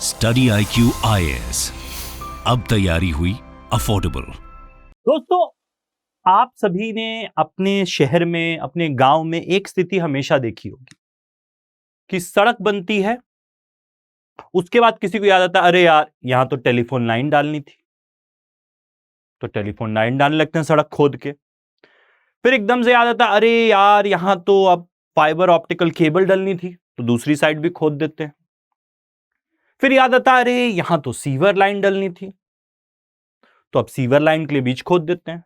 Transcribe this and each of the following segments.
Study IQ IAS, अब तैयारी हुई अफोर्डेबल। दोस्तों, आप सभी ने अपने शहर में, अपने गांव में एक स्थिति हमेशा देखी होगी कि सड़क बनती है, उसके बाद किसी को याद आता है अरे यार यहां तो टेलीफोन लाइन डालनी थी, तो टेलीफोन लाइन डालने लगते हैं सड़क खोद के। फिर एकदम से याद आता है अरे यार यहां तो अब फाइबर ऑप्टिकल केबल डलनी थी, तो दूसरी साइड भी खोद देते हैं। फिर याद आता है अरे यहां तो सीवर लाइन डलनी थी, तो अब सीवर लाइन के लिए बीच खोद देते हैं।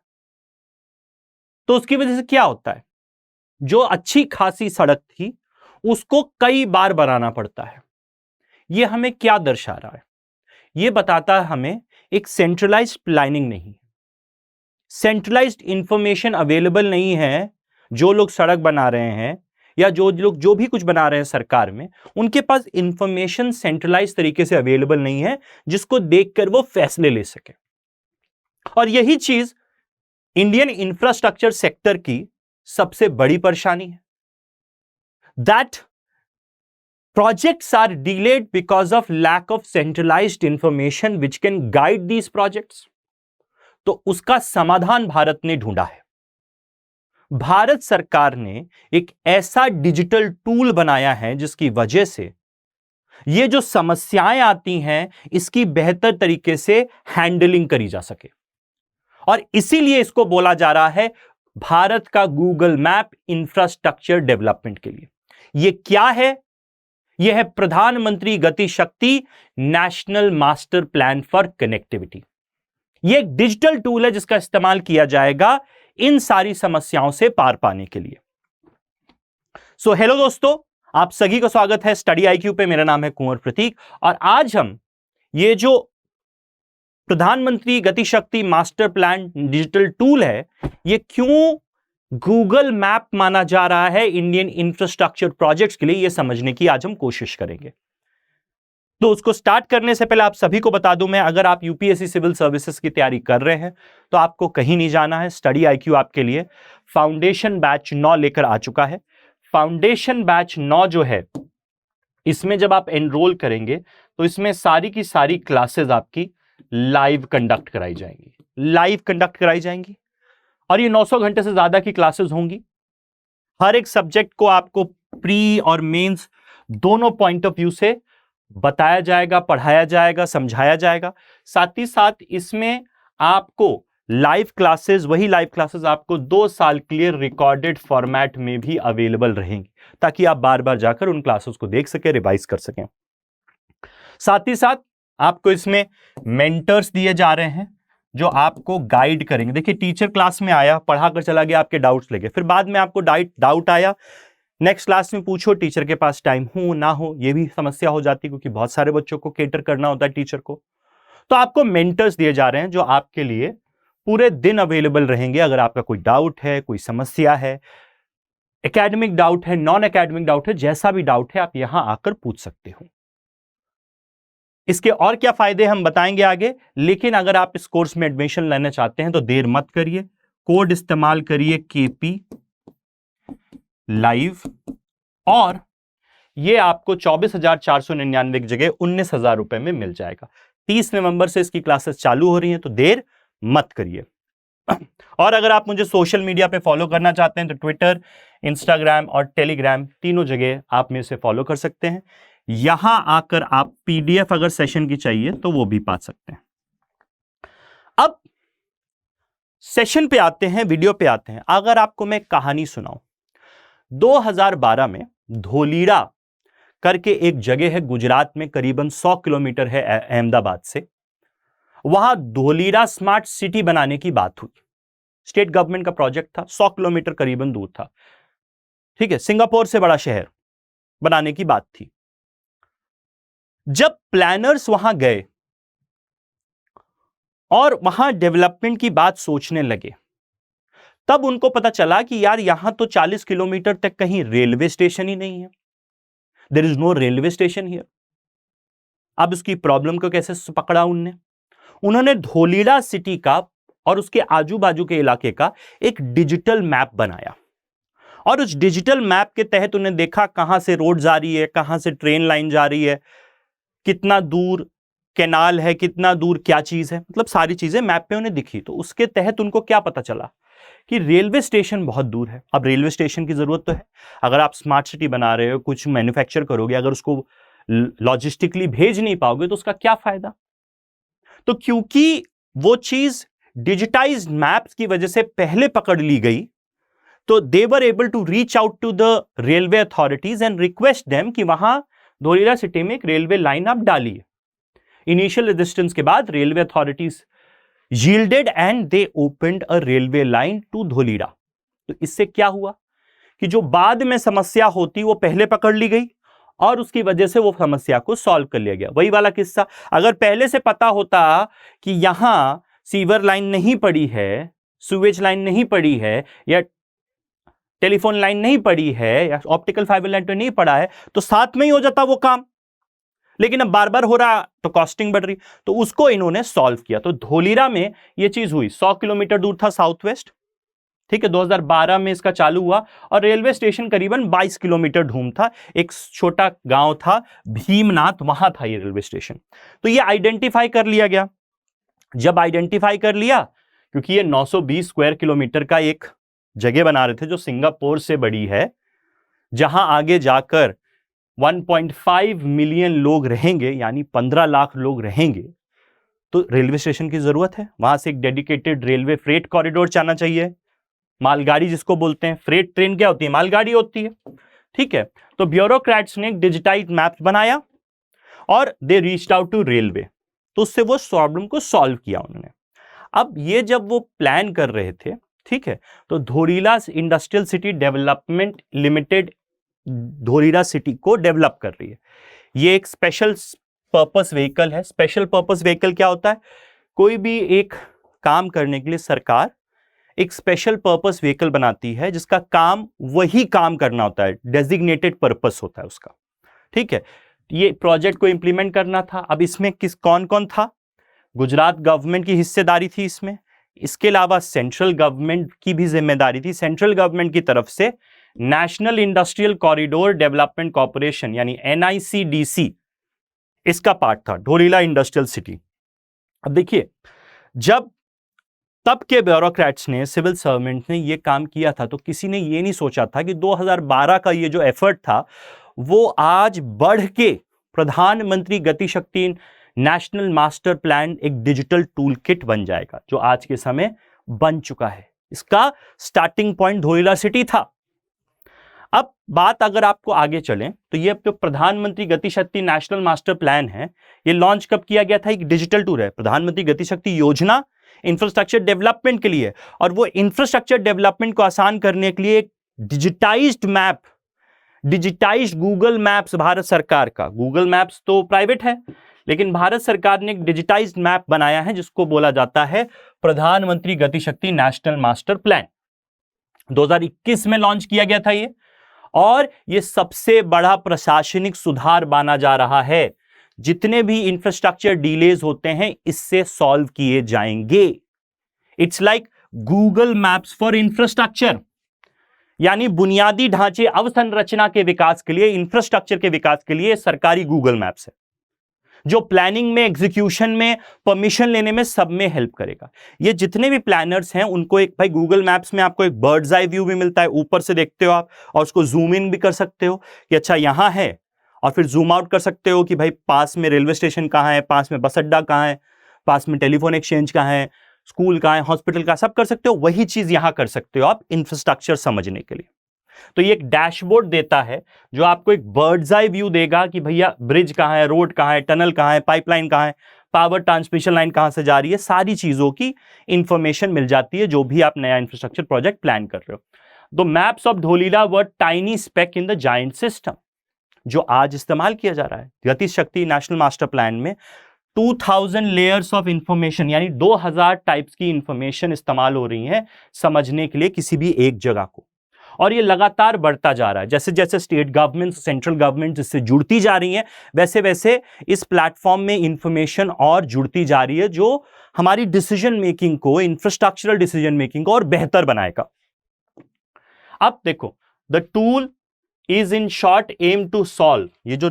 तो उसकी वजह से क्या होता है, जो अच्छी खासी सड़क थी उसको कई बार बनाना पड़ता है। यह हमें क्या दर्शा रहा है? यह बताता है हमें एक सेंट्रलाइज्ड प्लानिंग नहीं, सेंट्रलाइज्ड इंफॉर्मेशन अवेलेबल नहीं है। जो लोग सड़क बना रहे हैं या जो लोग जो भी कुछ बना रहे हैं सरकार में, उनके पास इंफॉर्मेशन सेंट्रलाइज तरीके से अवेलेबल नहीं है जिसको देखकर वो फैसले ले सके। और यही चीज इंडियन इंफ्रास्ट्रक्चर सेक्टर की सबसे बड़ी परेशानी है। That projects are delayed because of lack of centralized information which can guide these projects. तो उसका समाधान भारत ने ढूंढा है। भारत सरकार ने एक ऐसा डिजिटल टूल बनाया है जिसकी वजह से ये जो समस्याएं आती हैं इसकी बेहतर तरीके से हैंडलिंग करी जा सके। और इसीलिए इसको बोला जा रहा है भारत का गूगल मैप इंफ्रास्ट्रक्चर डेवलपमेंट के लिए। यह क्या है? यह है प्रधानमंत्री गति शक्ति national master plan for connectivity. यह एक डिजिटल टूल है जिसका इस्तेमाल किया जाएगा इन सारी समस्याओं से पार पाने के लिए। सो हेलो दोस्तों, आप सभी का स्वागत है स्टडी IQ पे। मेरा नाम है कुंवर प्रतीक और आज हम ये जो प्रधानमंत्री गति शक्ति मास्टर प्लान डिजिटल टूल है, यह क्यों गूगल मैप माना जा रहा है इंडियन इंफ्रास्ट्रक्चर प्रोजेक्ट्स के लिए, यह समझने की आज हम कोशिश करेंगे। तो उसको स्टार्ट करने से पहले आप सभी को बता दूं मैं, अगर आप यूपीएससी सिविल सर्विसेज की तैयारी कर रहे हैं तो आपको कहीं नहीं जाना है। स्टडी IQ आपके लिए फाउंडेशन बैच 9 लेकर आ चुका है। फाउंडेशन बैच 9 जो है, इसमें जब आप एनरोल करेंगे तो इसमें सारी की सारी क्लासेस आपकी लाइव कंडक्ट कराई जाएंगी और ये 900 घंटे से ज्यादा की क्लासेस होंगी। हर एक सब्जेक्ट को आपको प्री और मेंस दोनों पॉइंट ऑफ व्यू से बताया जाएगा, पढ़ाया जाएगा, समझाया जाएगा। साथ ही साथ इसमें आपको वही लाइव क्लासेस आपको 2 साल क्लियर रिकॉर्डेड फॉर्मेट में भी अवेलेबल रहेंगी, ताकि आप बार बार जाकर उन क्लासेस को देख सके, रिवाइज कर सकें। साथ ही साथ आपको इसमें मेंटर्स दिए जा रहे हैं जो आपको गाइड करेंगे। देखिए, टीचर क्लास में आया, पढ़ा कर चला गया, आपके डाउट्स लगे, फिर बाद में आपको डाउट आया, नेक्स्ट क्लास में पूछो, टीचर के पास टाइम हो ना हो ये भी समस्या हो जाती है, क्योंकि बहुत सारे बच्चों को केटर करना होता है टीचर को। तो आपको मेंटर्स दिए जा रहे हैं जो आपके लिए पूरे दिन अवेलेबल रहेंगे। अगर आपका कोई डाउट है, कोई समस्या है, एकेडमिक डाउट है, नॉन एकेडमिक डाउट है, जैसा भी डाउट है आप यहां आकर पूछ सकते हो। इसके और क्या फायदे हम बताएंगे आगे, लेकिन अगर आप इस कोर्स में एडमिशन लेना चाहते हैं तो देर मत करिए, कोड इस्तेमाल करिए KP लाइव और ये आपको 24,499 की जगह 19,000 रुपए में मिल जाएगा। 30 नवंबर से इसकी क्लासेस चालू हो रही हैं, तो देर मत करिए। और अगर आप मुझे सोशल मीडिया पे फॉलो करना चाहते हैं तो ट्विटर, इंस्टाग्राम और टेलीग्राम तीनों जगह आप मेरे से फॉलो कर सकते हैं। यहां आकर आप PDF अगर सेशन की चाहिए तो वो भी पा सकते हैं। अब सेशन पे आते हैं, वीडियो पे आते हैं। अगर आपको मैं कहानी सुनाऊं, 2012 में धोलीड़ा करके एक जगह है गुजरात में, करीबन 100 किलोमीटर है अहमदाबाद से। वहां धोलीड़ा स्मार्ट सिटी बनाने की बात हुई। स्टेट गवर्नमेंट का प्रोजेक्ट था, 100 किलोमीटर करीबन दूर था। ठीक है, सिंगापुर से बड़ा शहर बनाने की बात थी। जब प्लानर्स वहां गए और वहां डेवलपमेंट की बात सोचने लगे, तब उनको पता चला कि यार यहां तो 40 किलोमीटर तक कहीं रेलवे स्टेशन ही नहीं है। There is no railway station here. अब उसकी प्रॉब्लम को कैसे पकड़ा उन्होंने धोलीड़ा सिटी का और उसके आजू बाजू के इलाके का एक डिजिटल मैप बनाया और उस डिजिटल मैप के तहत उन्होंने देखा कहां से रोड जा रही है, कहां से ट्रेन लाइन जा रही है, कितना दूर कैनाल है, कितना दूर क्या चीज है, मतलब सारी चीजें मैप पे उन्हें दिखी। तो उसके तहत उनको क्या पता चला कि रेलवे स्टेशन बहुत दूर है। अब रेलवे स्टेशन की जरूरत तो है, अगर आप स्मार्ट सिटी बना रहे हो, कुछ मैन्युफैक्चर करोगे, अगर उसको लॉजिस्टिकली भेज नहीं पाओगे तो उसका क्या फायदा। तो क्योंकि वो चीज डिजिटाइज्ड मैप्स की वजह से पहले पकड़ ली गई, तो they were able to reach out to the railway authorities and request them कि वहां धोलेरा सिटी में एक रेलवे लाइन आप डालिए। इनिशियल रेजिस्टेंस के बाद railway authorities yielded and they opened a railway line to Dholera. तो इससे क्या हुआ कि जो बाद में समस्या होती वो पहले पकड़ ली गई और उसकी वजह से वो समस्या को सॉल्व कर लिया गया। वही वाला किस्सा, अगर पहले से पता होता कि यहां सीवर लाइन नहीं पड़ी है, सुवेज लाइन नहीं पड़ी है, या टेलीफोन लाइन नहीं पड़ी है, या ऑप्टिकल फाइबर लाइन तो नहीं पड़ा है, तो साथ में ही हो जाता वो काम। लेकिन अब बार बार हो रहा तो कॉस्टिंग बढ़ रही, तो उसको इन्होंने सॉल्व किया। तो धोलेरा में ये चीज हुई। 100 किलोमीटर दूर था साउथ वेस्ट, ठीक है, 2012 में इसका चालू हुआ और रेलवे स्टेशन करीबन 22 किलोमीटर दूर था। एक छोटा गांव था भीमनाथ, वहां था ये रेलवे स्टेशन। तो ये आइडेंटिफाई कर लिया गया। जब आइडेंटिफाई कर लिया, क्योंकि ये 920 स्क्वायर किलोमीटर का एक जगह बना रहे थे जो सिंगापुर से बड़ी है, जहां आगे जाकर 1.5 मिलियन लोग रहेंगे, यानी 15 लाख लोग रहेंगे, तो रेलवे स्टेशन की जरूरत है। वहां से एक डेडिकेटेड रेलवे फ्रेट कॉरिडोर जाना चाहिए, मालगाड़ी जिसको बोलते हैं। फ्रेट ट्रेन क्या होती है, मालगाड़ी होती है, ठीक है। तो ब्यूरोक्रेट्स ने एक डिजिटाइज्ड मैप बनाया और they reached out to railway, तो उससे वो प्रॉब्लम को सॉल्व किया उन्होंने। अब ये जब वो प्लान कर रहे थे, ठीक है, तो Dholera industrial city development limited Dholera city को डेवलप कर रही है। ये एक स्पेशल पर्पस व्हीकल है। स्पेशल पर्पस व्हीकल क्या होता है, कोई भी एक काम करने के लिए सरकार एक स्पेशल पर्पस व्हीकल बनाती है जिसका काम वही काम करना होता है, डेजिग्नेटेड पर्पस होता है उसका, ठीक है। ये प्रोजेक्ट को इंप्लीमेंट करना था। अब इसमें कौन कौन था, गुजरात गवर्नमेंट की हिस्सेदारी थी इसमें, इसके अलावा सेंट्रल गवर्नमेंट की भी जिम्मेदारी थी। सेंट्रल गवर्नमेंट की तरफ से national industrial corridor development corporation यानी NICDC इसका पार्ट था, धोलेरा इंडस्ट्रियल सिटी। अब देखिए, जब तब के ब्यूरोक्रेट्स ने, सिविल सर्वेंट ने ये काम किया था, तो किसी ने ये नहीं सोचा था कि 2012 का ये जो एफर्ट था वो आज बढ़ के प्रधानमंत्री गति शक्ति नेशनल मास्टर प्लान एक डिजिटल टूल किट बन जाएगा, जो आज के समय बन चुका है। इसका स्टार्टिंग पॉइंट धोलेरा सिटी था। अब बात अगर आपको आगे चलें, तो ये जो प्रधानमंत्री गति शक्ति नेशनल मास्टर प्लान है, ये लॉन्च कब किया गया था, एक डिजिटल टूल है, प्रधानमंत्री गति शक्ति योजना इंफ्रास्ट्रक्चर डेवलपमेंट के लिए। और वो इंफ्रास्ट्रक्चर डेवलपमेंट को आसान करने के लिए एक digitised map, digitised Google maps, Bharat सरकार का, गूगल मैप्स तो प्राइवेट है, लेकिन भारत सरकार ने एक डिजिटाइज्ड मैप बनाया है जिसको बोला जाता है प्रधानमंत्री गति शक्ति नेशनल मास्टर प्लान। 2021 में लॉन्च किया गया था ये, और ये सबसे बड़ा प्रशासनिक सुधार माना जा रहा है। जितने भी इंफ्रास्ट्रक्चर डिलेज होते हैं इससे सॉल्व किए जाएंगे। It's like Google maps for infrastructure, यानी बुनियादी ढांचे अवसंरचना के विकास के लिए, इंफ्रास्ट्रक्चर के विकास के लिए सरकारी गूगल मैप्स है, जो प्लानिंग में, एग्जीक्यूशन में, परमिशन लेने में, सब में हेल्प करेगा। ये जितने भी प्लानर्स हैं उनको एक, भाई गूगल मैप्स में आपको एक बर्ड्स आई व्यू भी मिलता है, ऊपर से देखते हो आप और उसको जूम इन भी कर सकते हो कि अच्छा यहां है, और फिर जूम आउट कर सकते हो कि भाई पास में रेलवे स्टेशन कहाँ है, पास में बस अड्डा कहाँ है, पास में टेलीफोन एक्सचेंज कहाँ है, स्कूल कहाँ है, हॉस्पिटल कहाँ, सब कर सकते हो। वही चीज यहां कर सकते हो आप इंफ्रास्ट्रक्चर समझने के लिए। तो ये एक डैशबोर्ड देता है जो आपको एक बर्ड्स आई व्यू देगा कि भैया ब्रिज कहाँ है, रोड कहाँ है, टनल कहाँ है, पाइपलाइन कहाँ है, पावर ट्रांसमिशन लाइन कहाँ से जा रही है, सारी चीजों की इंफॉर्मेशन मिल जाती है जो भी आप नया इंफ्रास्ट्रक्चर प्रोजेक्ट प्लान कर रहे हो। The maps of Dholera were tiny spec in the giant system, जो आज इस्तेमाल किया जा रहा है गति शक्ति नेशनल मास्टर प्लान में। 2000 लेयर्स ऑफ इंफॉर्मेशन, यानी 2000 टाइप्स की इंफॉर्मेशन इस्तेमाल हो रही है समझने के लिए किसी भी एक जगह को, और ये लगातार बढ़ता जा रहा है। जैसे जैसे स्टेट गवर्नमेंट, सेंट्रल गवर्नमेंट इससे जुड़ती जा रही है, वैसे वैसे इस प्लेटफॉर्म में इंफॉर्मेशन और जुड़ती जा रही है, जो हमारी डिसीजन मेकिंग को, इंफ्रास्ट्रक्चरल डिसीजन मेकिंग को और बेहतर बनाएगा। अब देखो, the tool is in short aim to solve, ये जो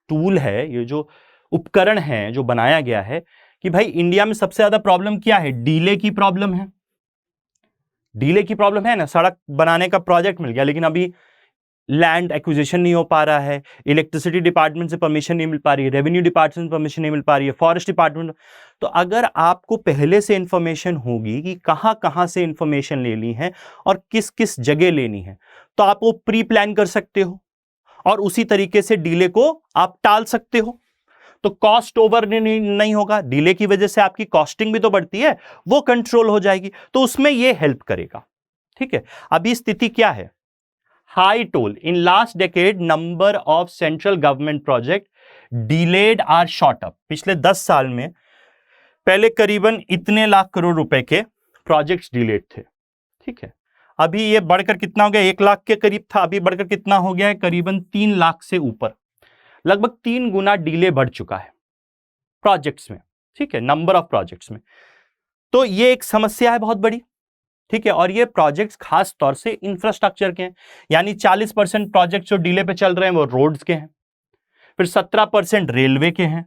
टूल है, ये जो उपकरण है जो बनाया गया है कि भाई इंडिया में सबसे ज्यादा प्रॉब्लम क्या है, डीले की प्रॉब्लम है। डीले की प्रॉब्लम है ना, सड़क बनाने का प्रोजेक्ट मिल गया लेकिन अभी लैंड एक्विजिशन नहीं हो पा रहा है, इलेक्ट्रिसिटी डिपार्टमेंट से परमिशन नहीं मिल पा रही है, रेवेन्यू डिपार्टमेंट से परमिशन नहीं मिल पा रही है, फॉरेस्ट डिपार्टमेंट। तो अगर आपको पहले से इंफॉर्मेशन होगी कि कहां कहां से इंफॉर्मेशन लेनी है और किस किस जगह लेनी है, तो आप वो प्री प्लान कर सकते हो और उसी तरीके से डीले को आप टाल सकते हो। तो कॉस्ट ओवर नहीं होगा, डीले की वजह से आपकी कॉस्टिंग भी तो बढ़ती है, वो कंट्रोल हो जाएगी, तो उसमें ये हेल्प करेगा। ठीक है, अभी स्थिति क्या है, high toll in last decade number of central government project delayed are shot up. पिछले 10 साल में पहले करीबन इतने लाख करोड़ रुपए के प्रोजेक्ट्स डिलेड थे। ठीक है, अभी ये बढ़कर कितना हो गया, 1 लाख के करीब था, अभी बढ़कर कितना हो गया है, करीबन 3 लाख से ऊपर, लगभग 3 गुना डिले बढ़ चुका है प्रोजेक्ट्स में। ठीक है, नंबर ऑफ प्रोजेक्ट्स में। तो ये एक समस्या है बहुत बड़ी। ठीक है, और ये प्रोजेक्ट्स खास तौर से इंफ्रास्ट्रक्चर के हैं, यानी 40% प्रोजेक्ट जो डिले पे चल रहे हैं वो रोड्स के हैं, फिर 17% रेलवे के हैं,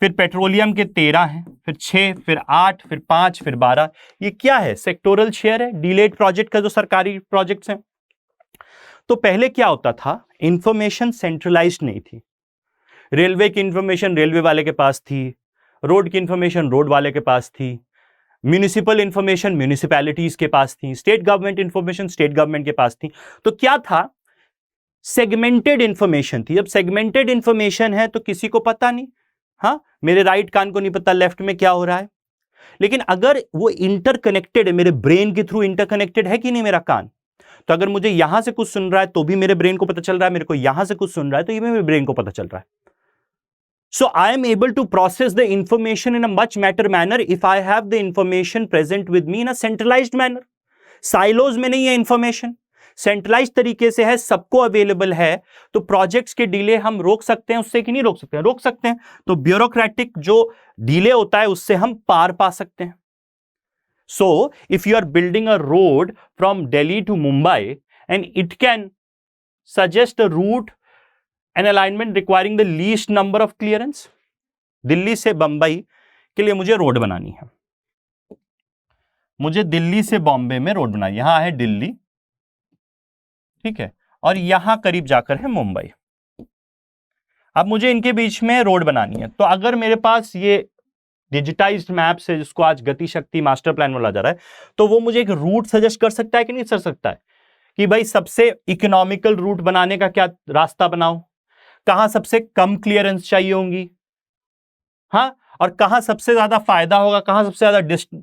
फिर पेट्रोलियम के 13 हैं, फिर 6, फिर 8, फिर 5, फिर 12। ये क्या है, सेक्टोरल शेयर है डिलेड प्रोजेक्ट का जो सरकारी प्रोजेक्ट्स हैं। तो पहले क्या होता था, इंफॉर्मेशन सेंट्रलाइज्ड नहीं थी। रेलवे की इंफॉर्मेशन रेलवे वाले के पास थी, रोड की इंफॉर्मेशन रोड वाले के पास थी, म्यूनिसिपल इंफॉर्मेशन म्यूनिसिपैलिटीज के पास थी, state government information state government के पास थी। तो क्या था, सेगमेंटेड इंफॉर्मेशन थी। जब सेगमेंटेड इंफॉर्मेशन है तो किसी को पता नहीं, हाँ, मेरे राइट कान को नहीं पता लेफ्ट में क्या हो रहा है। लेकिन अगर वो इंटरकनेक्टेड है, मेरे ब्रेन के थ्रू इंटरकनेक्टेड है कि नहीं मेरा कान, तो अगर मुझे यहां से कुछ सुन रहा है तो भी मेरे ब्रेन को पता चल रहा है, मेरे को यहां से कुछ सुन रहा है तो ये मेरे ब्रेन को पता चल रहा है। So I am able to process the information in a much better manner if I have the information present with me in a centralized manner. Silos में नहीं है information, centralized तरीके से है, सबको अवेलेबल है। तो प्रोजेक्ट्स के डिले हम रोक सकते हैं उससे कि नहीं रोक सकते हैं, रोक सकते हैं। तो ब्यूरोक्रेटिक जो डिले होता है उससे हम पार पा सकते हैं। So if you are building a road from Delhi to Mumbai and it can suggest a route, an alignment requiring the least number of clearance, Delhi से बंबई के लिए मुझे रोड बनानी है, मुझे दिल्ली से बॉम्बे में रोड बनानी, यहां है दिल्ली, ठीक है, और यहां करीब जाकर है मुंबई। अब मुझे इनके बीच में रोड बनानी है, तो अगर मेरे पास ये डिजिटाइज्ड मैप्स है जिसको आज गति शक्ति मास्टर प्लान बोला जा रहा है, तो वो मुझे एक रूट सजेस्ट कर सकता है कि नहीं कर सकता है, कि भाई सबसे इकोनॉमिकल रूट बनाने का क्या रास्ता बनाओ, कहां सबसे कम क्लियरेंस चाहिए होंगी, हाँ, और कहां सबसे ज्यादा फायदा होगा, कहां सबसे ज्यादा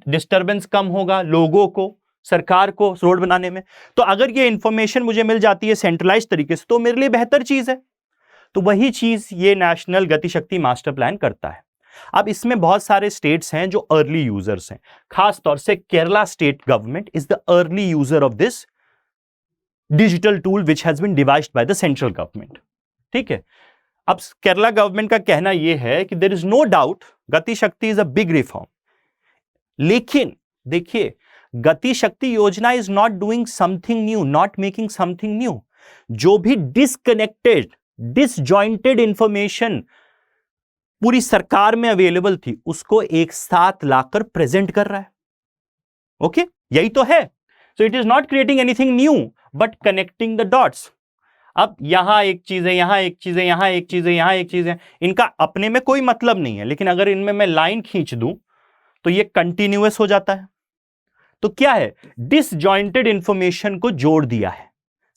डिस्टर्बेंस कम होगा लोगों को, सरकार को रोड बनाने में। तो अगर ये इंफॉर्मेशन मुझे मिल जाती है सेंट्रलाइज तरीके से तो मेरे लिए बेहतर चीज है। तो वही चीज ये नेशनल गति शक्ति मास्टर प्लान करता है। अब इसमें बहुत सारे स्टेट्स हैं जो अर्ली यूजर्स हैं, खास तौर से Kerala state government is the early user of this digital tool which has been devised by the central government. ठीक है, अब केरला गवर्नमेंट का कहना यह है कि देयर इज नो डाउट गति शक्ति इज अ बिग रिफॉर्म, लेकिन देखिए गति शक्ति योजना is not doing something new, not making something new. जो भी डिसकनेक्टेड डिसजॉइंटेड इंफॉर्मेशन पूरी सरकार में अवेलेबल थी उसको एक साथ लाकर प्रेजेंट कर रहा है। ओके, यही तो है। So it is not creating anything new but connecting the dots. अब यहां एक चीज है, यहां एक चीज है, यहां एक चीज है, यहां एक चीज है, इनका अपने में कोई मतलब नहीं है, लेकिन अगर इनमें मैं लाइन खींच दूं तो ये कंटिन्यूअस हो जाता है। तो क्या है, डिसजॉइंटेड इंफॉर्मेशन को जोड़ दिया है,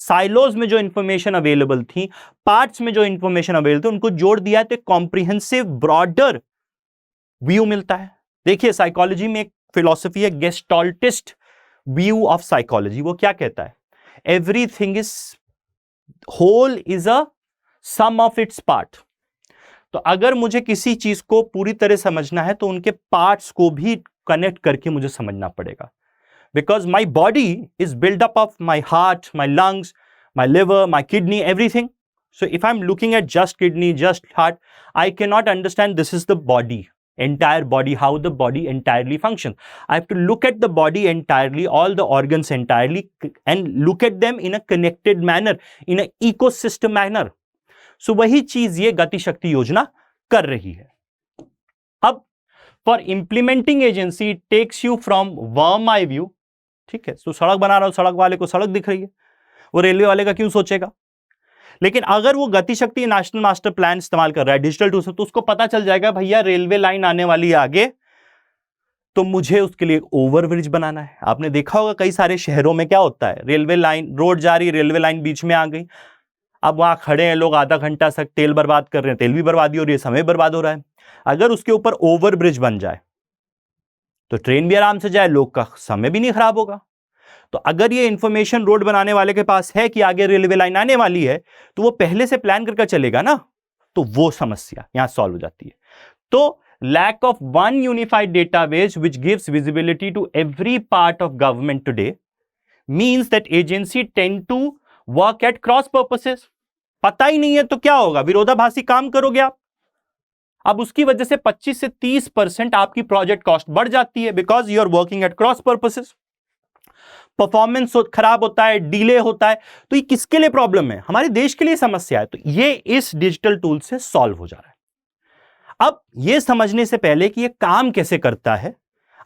साइलोज में जो इंफॉर्मेशन अवेलेबल थी, पार्ट्स में जो इंफॉर्मेशन अवेलेबल थी उनको जोड़ दिया है, तो कॉम्प्रिहेंसिव ब्रॉडर व्यू मिलता है। देखिए साइकोलॉजी में एक फिलॉसफी है गेस्टाल्टिस्ट व्यू ऑफ साइकोलॉजी, वो क्या कहता है, everything is whole is a sum of its part. तो अगर मुझे किसी चीज को पूरी तरह समझना है तो उनके पार्ट्स को भी कनेक्ट करके मुझे समझना पड़ेगा, because my body is built up of my heart, my lungs, my liver, my kidney, everything. So if I'm looking at just kidney, just heart, I cannot understand this is the body, entire body, how the body entirely functions. I have to look at the body entirely, all the organs entirely, and look at them in a connected manner, in an ecosystem manner. So वही चीज ये गति शक्ति योजना कर रही है। अब for implementing agency takes you from worm eye view, ठीक है, तो सड़क बना रहा हूं, सड़क वाले को सड़क दिख रही है, वो रेलवे वाले का क्यों सोचेगा। लेकिन अगर वो गति शक्ति नेशनल मास्टर प्लान इस्तेमाल कर रहा है डिजिटल टूल से, तो उसको पता चल जाएगा भैया रेलवे लाइन आने वाली है आगे, तो मुझे उसके लिए ओवरब्रिज बनाना है। आपने देखा होगा कई सारे शहरों में क्या होता है, रेलवे लाइन, रोड जा रही, रेलवे लाइन बीच में आ गई, अब वहां खड़े हैं लोग आधा घंटा तक, तेल बर्बाद कर रहे हैं, तेल भी बर्बादी हो रही है, समय बर्बाद हो रहा है। अगर उसके ऊपर ओवरब्रिज बन जाए तो ट्रेन भी आराम से जाए, लोग का समय भी नहीं खराब होगा। तो अगर ये इंफॉर्मेशन रोड बनाने वाले के पास है कि आगे रेलवे लाइन आने वाली है, तो वो पहले से प्लान करके चलेगा ना, तो वो समस्या यहां सॉल्व हो जाती है। तो lack of one unified database which gives visibility to every part of government today means that agency tend to work at cross purposes. पता ही नहीं है तो क्या होगा, विरोधाभासी काम करोगे आप। अब उसकी वजह से 25 से 30% आपकी प्रोजेक्ट कॉस्ट बढ़ जाती है, because you are working at cross purposes. Performance खराब होता है, डिले होता है, तो ये किसके लिए प्रॉब्लम है, हमारे देश के लिए समस्या है। तो ये इस डिजिटल टूल से सॉल्व हो जा रहा है। अब यह समझने से पहले कि यह काम कैसे करता है,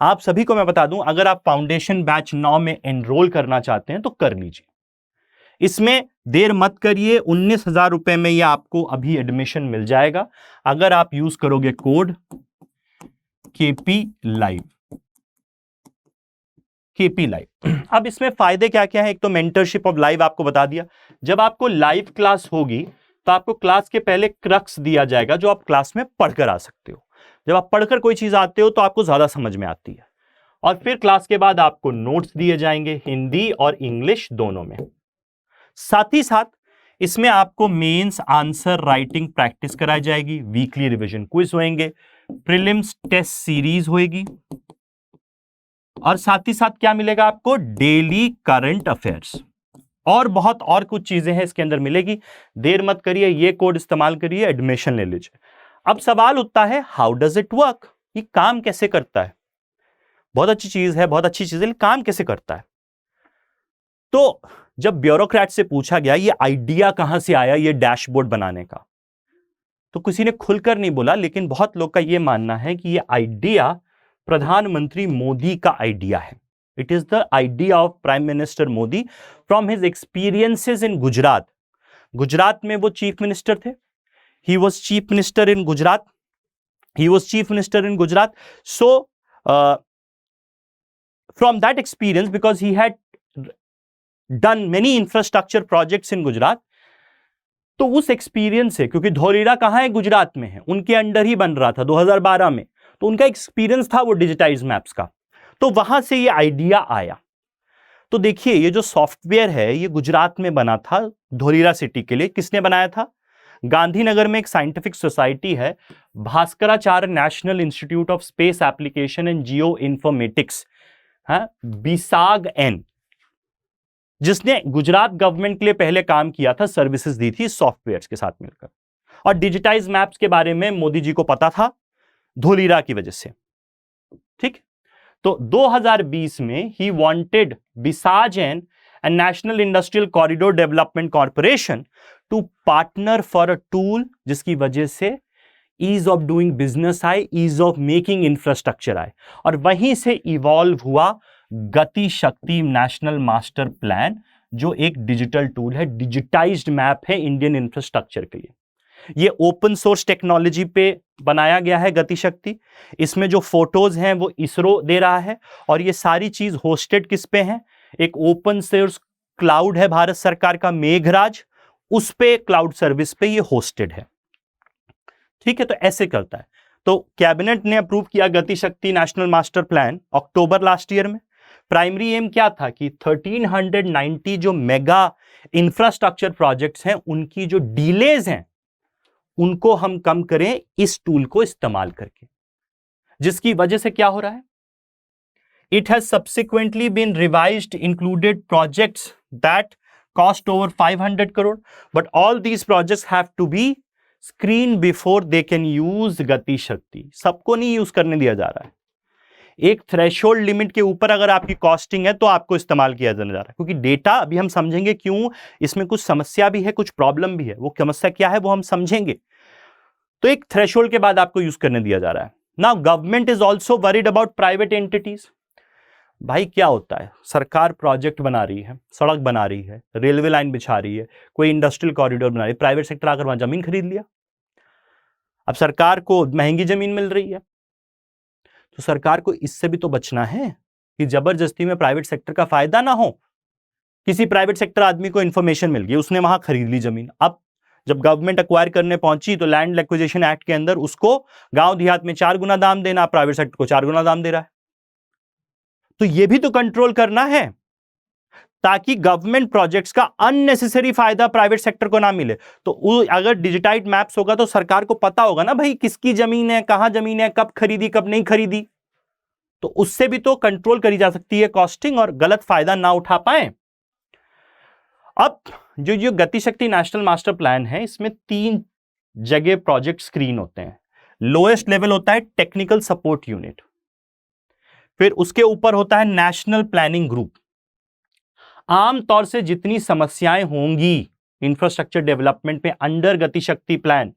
आप सभी को मैं बता दूं, अगर आप फाउंडेशन बैच 9 में एनरोल करना चाहते हैं तो कर लीजिए। इसमें देर मत करिए, 19,000 रुपए में यह आपको अभी एडमिशन मिल जाएगा अगर आप यूज करोगे code KP live. KP live. अब इसमें फायदे क्या क्या है, एक तो मेंटरशिप ऑफ लाइव आपको बता दिया। जब आपको लाइव क्लास होगी तो आपको क्लास के पहले क्रक्स दिया जाएगा जो आप क्लास में पढ़कर आ सकते हो। जब आप पढ़कर कोई चीज आते हो तो आपको ज्यादा समझ में आती है। और फिर क्लास के बाद आपको नोट्स दिए जाएंगे हिंदी और इंग्लिश दोनों में। साथ ही साथ इसमें आपको मेंस आंसर राइटिंग प्रैक्टिस कराई जाएगी, वीकली रिवीजन क्विज होंगे, प्रीलिम्स टेस्ट सीरीज होगी, और साथ ही साथ क्या मिलेगा आपको, डेली करंट अफेयर्स और बहुत और कुछ चीजें हैं इसके अंदर मिलेगी। देर मत करिए, ये कोड इस्तेमाल करिए, एडमिशन ले लीजिए। अब सवाल उठता है, हाउ डज इट वर्क, ये काम कैसे करता है। बहुत अच्छी चीज है, बहुत अच्छी चीज है, काम कैसे करता है। तो जब ब्यूरोक्रेट से पूछा गया ये आइडिया कहां से आया ये डैशबोर्ड बनाने का, तो किसी ने खुलकर नहीं बोला, लेकिन बहुत लोग का यह मानना है कि यह आइडिया प्रधानमंत्री मोदी का आइडिया है। It is the idea of Prime Minister Modi from his experiences in Gujarat. Gujarat में वो चीफ मिनिस्टर थे। He was chief minister in Gujarat. He was chief minister in Gujarat. So, from that experience, because he had done many infrastructure projects in Gujarat, तो उस experience से, क्योंकि धौलीरा कहाँ है, गुजरात में है, उनके अंडर ही बन रहा था 2012 में, तो उनका एक्सपीरियंस था वो डिजिटाइज मैप्स का, तो वहां से ये आइडिया आया। तो देखिए ये जो सॉफ्टवेयर है ये गुजरात में बना था धौलीरा सिटी के लिए। किसने बनाया था, गांधीनगर में एक साइंटिफिक सोसाइटी है, Bhaskaracharya national institute of space application and geo informatics, BISAG N, जिसने गुजरात गवर्नमेंट के लिए पहले काम किया था, सर्विसेज दी थी सॉफ्टवेयर के साथ मिलकर। और डिजिटाइज मैप्स के बारे में मोदी जी को पता था धौलीरा की वजह से। ठीक, तो 2020 में ही wanted BISAG N and national industrial corridor development corporation to partner for a tool, जिसकी वजह से ईज ऑफ डूइंग बिजनेस आए, ईज ऑफ मेकिंग इंफ्रास्ट्रक्चर आए, और वहीं से इवॉल्व हुआ गति शक्ति नेशनल मास्टर प्लान, जो एक डिजिटल टूल है, डिजिटाइज्ड मैप है इंडियन इंफ्रास्ट्रक्चर के लिए। ये ओपन सोर्स टेक्नोलॉजी पे बनाया गया है गति शक्ति। इसमें जो फोटोज हैं वो इसरो दे रहा है, और ये सारी चीज होस्टेड किस पे है, एक ओपन सोर्स क्लाउड है भारत सरकार का मेघराज, उस पे क्लाउड सर्विस पे ये होस्टेड है। ठीक है, तो ऐसे करता है। तो कैबिनेट ने अप्रूव किया गति शक्ति नेशनल मास्टर प्लान अक्टूबर लास्ट ईयर में। प्राइमरी एम क्या था कि 1390 जो मेगा इंफ्रास्ट्रक्चर प्रोजेक्ट्स हैं उनकी जो डिलेज हैं उनको हम कम करें इस टूल को इस्तेमाल करके, जिसकी वजह से क्या हो रहा है, it has subsequently been revised included projects that cost over 500 crore, but all these projects have to be screen before they can use Gati Shakti. सबको नहीं यूज करने दिया जा रहा है। एक थ्रेशोल्ड लिमिट के ऊपर अगर आपकी कॉस्टिंग है तो आपको इस्तेमाल किया जाने जा रहा है, क्योंकि डेटा अभी हम समझेंगे क्यों इसमें कुछ समस्या भी है, कुछ प्रॉब्लम भी है। वो समस्या क्या है वो हम समझेंगे। तो एक थ्रेशोल्ड के बाद आपको यूज करने दिया जा रहा है। Now government is also worried about private entities. भाई क्या होता है, सरकार प्रोजेक्ट बना रही है, सड़क बना रही है, रेलवे लाइन बिछा रही है, कोई इंडस्ट्रियल कॉरिडोर बना रही है, प्राइवेट सेक्टर आकर वहां जमीन खरीद लिया। अब सरकार को महंगी जमीन मिल रही है, तो सरकार को इससे भी तो बचना है कि जबरदस्ती में प्राइवेट सेक्टर का फायदा ना हो। किसी प्राइवेट सेक्टर आदमी को इंफॉर्मेशन मिल गई, उसने वहां खरीद ली जमीन। अब जब गवर्नमेंट एक्वायर करने पहुंची तो लैंड एक्विजिशन एक्ट के अंदर उसको गांव देहात में 4 गुना दाम देना, प्राइवेट सेक्टर को 4 गुना दाम दे रहा है। तो यह भी तो कंट्रोल करना है ताकि गवर्नमेंट प्रोजेक्ट्स का अननेसेसरी फायदा प्राइवेट सेक्टर को ना मिले। तो अगर डिजिटाइज मैप्स होगा तो सरकार को पता होगा ना भाई किसकी जमीन है, कहां जमीन है, कब खरीदी कब नहीं खरीदी। तो उससे भी तो कंट्रोल करी जा सकती है कॉस्टिंग, और गलत फायदा ना उठा पाए। अब जो गतिशक्ति नेशनल मास्टर प्लान है, इसमें 3 जगह प्रोजेक्ट स्क्रीन होते हैं। लोएस्ट लेवल होता है टेक्निकल सपोर्ट यूनिट, फिर उसके ऊपर होता है नेशनल प्लानिंग ग्रुप। आमतौर से जितनी समस्याएं होंगी इंफ्रास्ट्रक्चर डेवलपमेंट में under Gatishakti plan,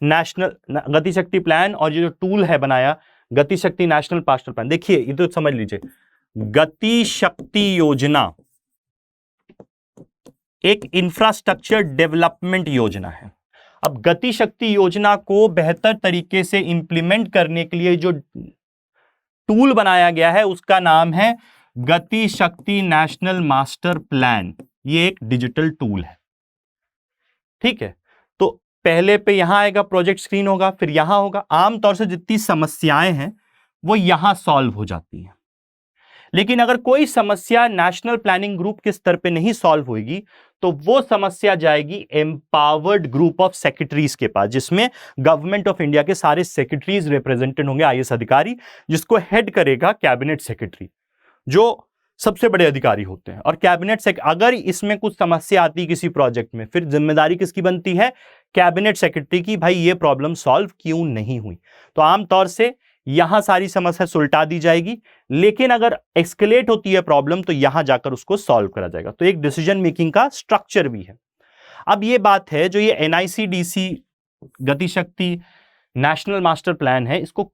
national Gatishakti plan, और ये जो टूल है बनाया गतिशक्ति नेशनल मास्टर प्लान, देखिए ये तो समझ लीजिए, गतिशक्ति योजना एक इंफ्रास्ट्रक्चर डेवलपमेंट योजना है। अब गतिशक्ति योजना को बेहतर तरीके से इंप्लीमेंट करने के लिए जो टूल बनाया गया है उसका नाम है गतिशक्ति नेशनल मास्टर प्लान। ये एक डिजिटल टूल है, ठीक है। तो पहले पे यहां आएगा, प्रोजेक्ट स्क्रीन होगा, फिर यहां होगा। आमतौर से जितनी समस्याएं हैं वो यहां सॉल्व हो जाती हैं। लेकिन अगर कोई समस्या नेशनल प्लानिंग ग्रुप के स्तर पे नहीं सॉल्व होगी तो वो समस्या जाएगी एम्पावर्ड ग्रुप ऑफ सेक्रेटरीज के पास, जिसमें गवर्नमेंट ऑफ इंडिया के सारे सेक्रेटरीज रिप्रेजेंटेड होंगे, आईएएस अधिकारी, जिसको हेड करेगा कैबिनेट सेक्रेटरी, जो सबसे बड़े अधिकारी होते हैं। और कैबिनेट अगर इसमें कुछ समस्या आती है किसी प्रोजेक्ट में, फिर जिम्मेदारी किसकी बनती है? कैबिनेट सेक्रेटरी की, भाई ये प्रॉब्लम सॉल्व क्यों नहीं हुई। तो आमतौर से यहां सारी समस्या सुलटा दी जाएगी, लेकिन अगर एक्सकेलेट होती है प्रॉब्लम तो यहां जाकर उसको सॉल्व करा जाएगा। तो एक डिसीजन मेकिंग का स्ट्रक्चर भी है। अब ये बात है, जो ये NICDC Gatishakti national master plan है, इसको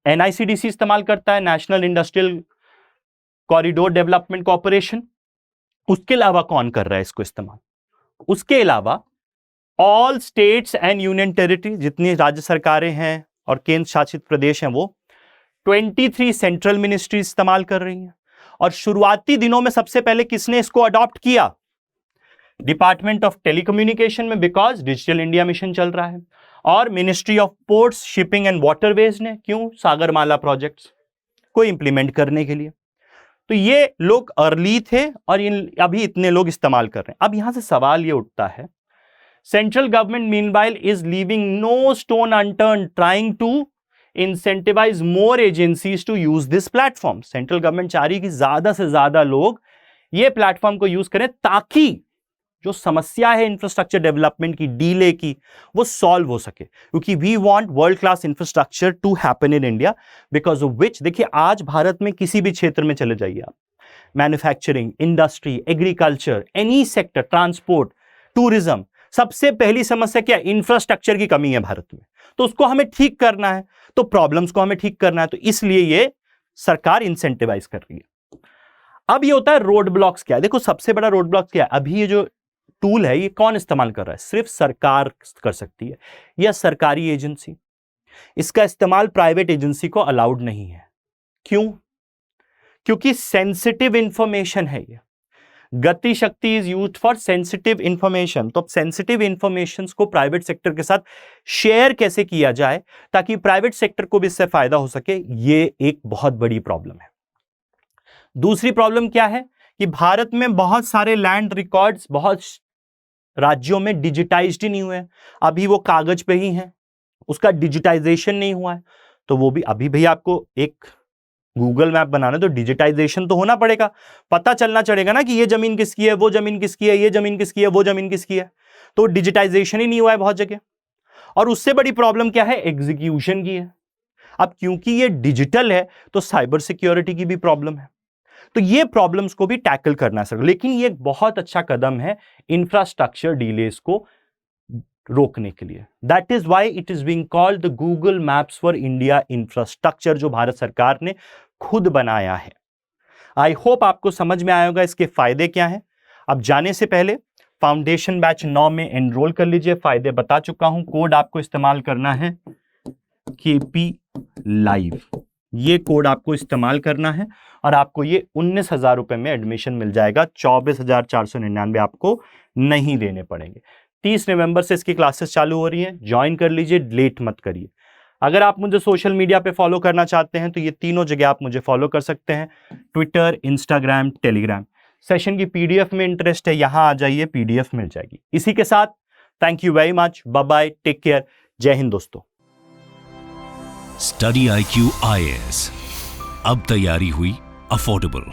एनआईसीडीसी इस्तेमाल करता है, national industrial corridor development corporation. उसके अलावा कौन कर रहा है इसको इस्तेमाल? उसके अलावा all states and union territory, जितनी राज्य सरकारें हैं और केंद्र शासित प्रदेश हैं, वो 23 सेंट्रल मिनिस्ट्री इस्तेमाल कर रही हैं। और शुरुआती दिनों में सबसे पहले किसने इसको अडॉप्ट किया? डिपार्टमेंट ऑफ टेलीकम्युनिकेशन में, बिकॉज डिजिटल इंडिया मिशन चल रहा है, और ministry of ports, shipping and waterways ने, क्यों? सागरमाला प्रोजेक्ट्स को इंप्लीमेंट करने के लिए। तो ये लोग अर्ली थे और अभी इतने लोग इस्तेमाल कर रहे हैं। अब यहां से सवाल ये उठता है, central government meanwhile is leaving no stone unturned trying to incentivise more agencies to use this platform. Central government चाह रही है कि ज्यादा से ज्यादा लोग ये प्लेटफॉर्म को यूज करें, ताकि जो समस्या है इंफ्रास्ट्रक्चर डेवलपमेंट की, डीले की, वो सॉल्व हो सके। क्योंकि we want world class infrastructure to happen in India, because of which, देखिए आज भारत में किसी भी क्षेत्र में चले जाइए आप, manufacturing, industry, agriculture, any sector, transport, tourism, सबसे पहली समस्या क्या? इंफ्रास्ट्रक्चर की कमी है भारत में। तो उसको हमें ठीक करना है, तो प्रॉब्लम्स को हमें ठीक करना है, तो इसलिए ये सरकार इंसेंटिवाइज कर रही है। अब ये होता है रोड ब्लॉक्स क्या है। देखो सबसे बड़ा रोड ब्लॉक क्या है, अभी ये जो टूल है ये कौन इस्तेमाल कर रहा है? सिर्फ सरकार कर सकती है या सरकारी एजेंसी। इसका इस्तेमाल प्राइवेट एजेंसी को अलाउड नहीं है। क्यों? क्योंकि सेंसिटिव इंफॉर्मेशन है ये। Gatishakti is used for sensitive information. तो अब सेंसिटिव इंफॉर्मेशन को प्राइवेट सेक्टर के साथ शेयर कैसे किया जाए ताकि प्राइवेट सेक्टर को भी इससे फायदा हो सके, ये एक बहुत बड़ी प्रॉब्लम है। दूसरी प्रॉब्लम क्या है कि भारत में बहुत सारे लैंड रिकॉर्ड्स बहुत राज्यों में डिजिटाइज्ड ही नहीं हुए हैं, अभी वो कागज पे ही हैं, उसका डिजिटाइजेशन नहीं हुआ है। तो वो भी अभी भैया आपको एक गूगल मैप बनाना है तो डिजिटाइजेशन तो होना पड़ेगा, पता चलना चलेगा ना कि ये जमीन किसकी है, वो जमीन किसकी है, ये जमीन किसकी है, वो जमीन किसकी है। तो डिजिटाइजेशन ही नहीं हुआ है बहुत जगह। और उससे बड़ी प्रॉब्लम क्या है? एग्जीक्यूशन की है। अब क्योंकि ये डिजिटल है तो साइबर सिक्योरिटी की भी प्रॉब्लम है। तो ये प्रॉब्लम्स को भी टैकल करना है सर। लेकिन ये एक बहुत अच्छा कदम है इंफ्रास्ट्रक्चर डीलेस को रोकने के लिए। That is why it is being called the Google maps for India infrastructure, जो भारत सरकार ने खुद बनाया है। आई होप आपको समझ में आया होगा इसके फायदे क्या हैं। अब जाने से पहले फाउंडेशन बैच 9 में एनरोल कर लीजिए। फायदे बता चुका हूं। कोड आपको इस्तेमाल करना है KP लाइव, ये कोड आपको इस्तेमाल करना है और आपको ये 19,000 रुपए में एडमिशन मिल जाएगा। 24,499 आपको नहीं देने पड़ेंगे। 30 नवंबर से इसकी क्लासेस चालू हो रही हैं, ज्वाइन कर लीजिए, लेट मत करिए। अगर आप मुझे सोशल मीडिया पे फॉलो करना चाहते हैं तो ये तीनों जगह आप मुझे फॉलो कर सकते हैं, ट्विटर, इंस्टाग्राम, टेलीग्राम। सेशन की PDF में इंटरेस्ट है, यहां आ जाइए, PDF मिल जाएगी। इसी के साथ thank you very much, bye bye, take care, जय हिंद दोस्तों। स्टडी IQ IAS, अब तैयारी हुई अफोर्डेबल।